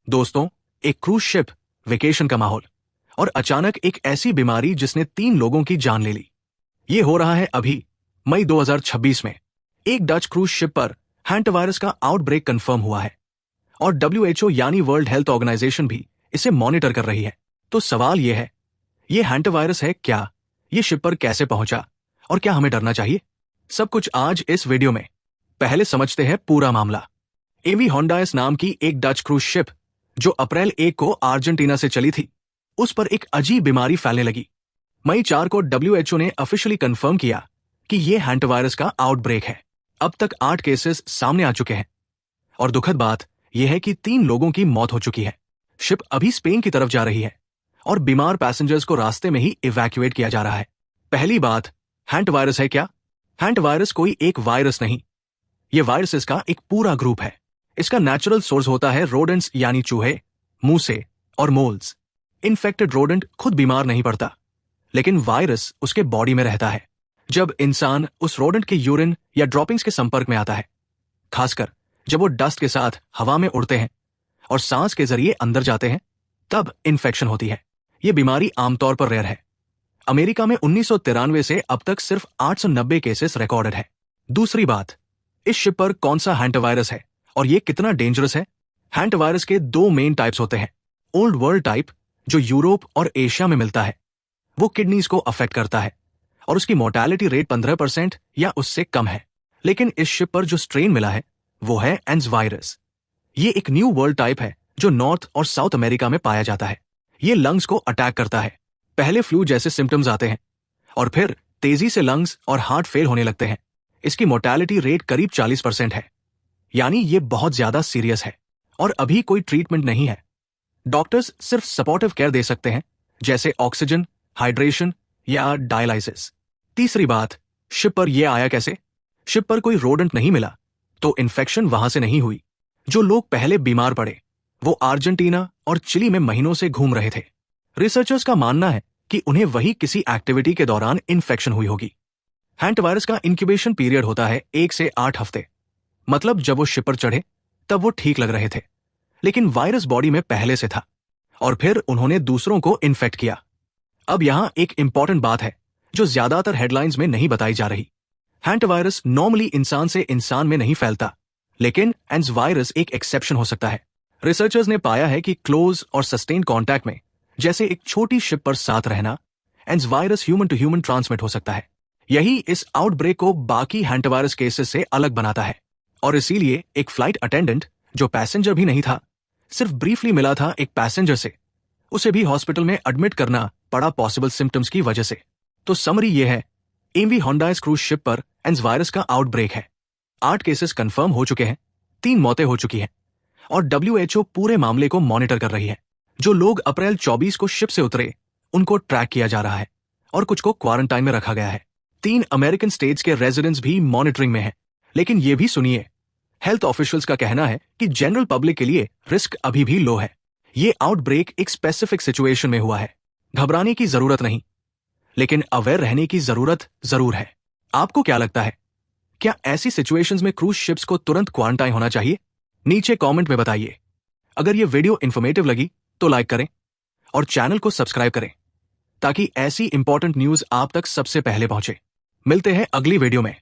दोस्तों, एक cruise ship, vacation का माहौल और अचानक एक ऐसी बीमारी जिसने 3 लोगों की जान ले ली। ये हो रहा है अभी मई 2026 में। एक डच क्रूज शिप पर हैंटावायरस का आउटब्रेक कंफर्म हुआ है और WHO यानी वर्ल्ड हेल्थ ऑर्गेनाइजेशन भी इसे मॉनिटर कर रही है। तो सवाल यह है, ये हैंटावायरस है क्या? ये शिप पर कैसे पहुंचा और क्या हमें डरना चाहिए? सब कुछ आज इस वीडियो में। पहले समझते हैं पूरा मामला। एवी होंडाइस नाम की एक डच क्रूज शिप जो अप्रैल 1 को अर्जेंटीना से चली थी, उस पर एक अजीब बीमारी फैलने लगी। मई 4 को WHO ने ऑफिशियली कंफर्म किया कि यह हैंटावायरस का आउटब्रेक है। अब तक 8 केसेस सामने आ चुके हैं और दुखद बात यह है कि 3 लोगों की मौत हो चुकी है। शिप अभी स्पेन की तरफ जा रही है और बीमार पैसेंजर्स को रास्ते में ही इवैक्यूएट किया जा रहा है। पहली बात, हैंटावायरस है क्या? हैंटावायरस कोई एक वायरस नहीं, यह वायरसेस का एक पूरा ग्रुप है। इसका नेचुरल सोर्स होता है रोडेंट्स यानी चूहे, मूसे और मोल्स। इन्फेक्टेड रोडेंट खुद बीमार नहीं पड़ता, लेकिन वायरस उसके बॉडी में रहता है जब इंसान उस रोडेंट के यूरिन या ड्रॉपिंग्स के संपर्क में आता है, खासकर जब वो डस्ट के साथ हवा में उड़ते हैं और सांस के जरिए अंदर जाते हैं, तब इन्फेक्शन होती है। ये बीमारी आमतौर पर रेयर है। अमेरिका में 1993 से अब तक सिर्फ 890 केसेस रिकॉर्डेड है। दूसरी बात, इस शिप पर कौन सा हैंटावायरस है और ये कितना डेंजरस है? हैंटावायरस के 2 मेन टाइप्स होते हैं। ओल्ड वर्ल्ड टाइप, जो यूरोप और एशिया में मिलता है, वो किडनीज को अफेक्ट करता है और उसकी मोर्टेलिटी रेट 15% या उससे कम है। लेकिन इस शिप पर जो स्ट्रेन मिला है वो है एंज वायरस। ये एक न्यू वर्ल्ड टाइप है जो नॉर्थ और साउथ अमेरिका में पाया जाता है। ये लंग्स को अटैक करता है। पहले फ्लू जैसे सिम्टम्स आते हैं और फिर तेजी से लंग्स और हार्ट फेल होने लगते हैं। इसकी मोर्टेलिटी रेट करीब 40% है, यानी ये बहुत ज्यादा सीरियस है और अभी कोई ट्रीटमेंट नहीं है। डॉक्टर्स सिर्फ सपोर्टिव केयर दे सकते हैं, जैसे ऑक्सीजन, हाइड्रेशन या डायलाइसिस। तीसरी बात, शिप पर यह आया कैसे? शिप पर कोई रोडेंट नहीं मिला, तो इन्फेक्शन वहां से नहीं हुई। जो लोग पहले बीमार पड़े वो अर्जेंटीना और चिली में महीनों से घूम रहे थे। रिसर्चर्स का मानना है कि उन्हें वही किसी एक्टिविटी के दौरान इन्फेक्शन हुई होगी। हैंटावायरस का इंक्यूबेशन पीरियड होता है 1 से 8 हफ्ते। मतलब जब वो शिप पर चढ़े तब वो ठीक लग रहे थे, लेकिन वायरस बॉडी में पहले से था और फिर उन्होंने दूसरों को इन्फेक्ट किया। अब यहां एक इंपॉर्टेंट बात है जो ज्यादातर हेडलाइंस में नहीं बताई जा रही। हैंटावायरस नॉर्मली इंसान से इंसान में नहीं फैलता, लेकिन एंज वायरस एक एक्सेप्शन हो सकता है। रिसर्चर्स ने पाया है कि क्लोज और सस्टेन कॉन्टैक्ट में, जैसे एक छोटी शिप पर साथ रहना, एंज virus human to human transmit हो सकता है। यही इस आउटब्रेक को बाकी हैंटावायरस केसेस से अलग बनाता है और इसीलिए एक फ्लाइट अटेंडेंट जो पैसेंजर भी नहीं था, सिर्फ ब्रीफली मिला था एक पैसेंजर से, उसे भी हॉस्पिटल में एडमिट करना पड़ा पॉसिबल सिम्टम्स की वजह से। तो समरी यह है, एवी होंडाइस क्रूज शिप पर एंज वायरस का आउटब्रेक है। 8 केसेस कंफर्म हो चुके हैं, 3 मौतें हो चुकी हैं और WHO पूरे मामले को मॉनिटर कर रही है। जो लोग अप्रैल 24 को शिप से उतरे उनको ट्रैक किया जा रहा है और कुछ को क्वारंटाइन में रखा गया है। 3 अमेरिकन स्टेट्स के रेजिडेंट्स भी मॉनिटरिंग में हैं। लेकिन ये भी सुनिए, हेल्थ ऑफिशियल्स का कहना है कि जनरल पब्लिक के लिए रिस्क अभी भी लो है। ये आउटब्रेक एक स्पेसिफिक सिचुएशन में हुआ है, घबराने की जरूरत नहीं, लेकिन अवेयर रहने की जरूरत जरूर है। आपको क्या लगता है, क्या ऐसी सिचुएशंस में क्रूज शिप्स को तुरंत क्वारंटाइन होना चाहिए? नीचे कमेंट में बताइए। अगर ये वीडियो इंफॉर्मेटिव लगी तो लाइक करें और चैनल को सब्सक्राइब करें ताकि ऐसी इंपॉर्टेंट न्यूज आप तक सबसे पहले पहुंचे। मिलते हैं अगली वीडियो में।